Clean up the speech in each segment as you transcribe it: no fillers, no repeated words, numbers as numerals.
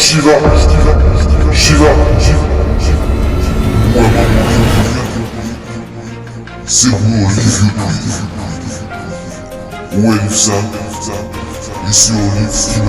Shiva. C'est pour Olive ouais, ça. Ici, Olive, ce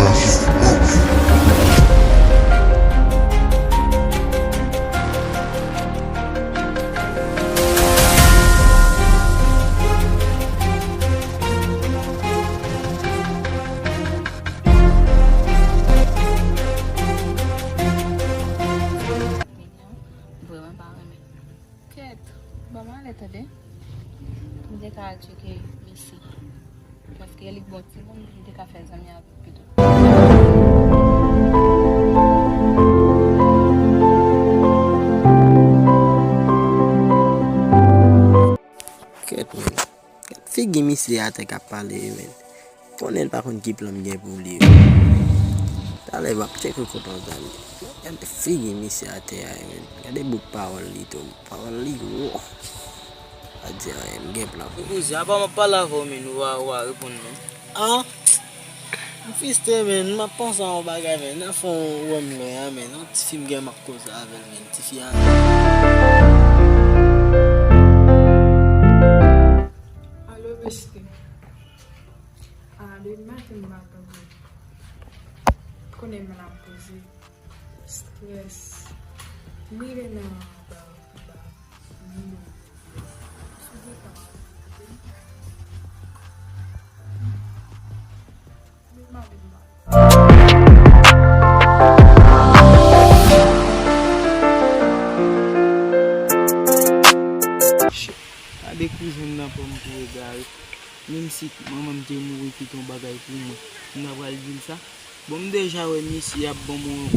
parce qu'elle est bonne, c'est bon, je vais faire ça plutôt. Figi misi ate ka pale men. Konen pa kon ki plom gen pou li. Tale bak check ko ton zami. Yante figi misi ate ay men. Gade book power li to. Power li wo. Adi ay gen plan. Uzi aba ma pala vo men wa repon men. Ah. Fiste men, ma pense en bagay men. Na fon wom lo ya men. An ti film gen mak koza avel men. Ti fi an. Des matin connais ma poser stress mire na Ade kouzon nan pou mpou gare. Même si maman me dit mourir qui ton bagay pour moi, on va le dire ça. Bon déjà ouais monsieur y a bon mon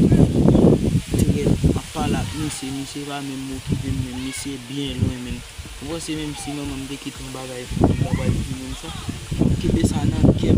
tirer à part là monsieur va même moi qui vient même monsieur bien loin même. Moi c'est même si maman me dit qui ton bagay pour moi, on va le dire ça. Qui ça dans qui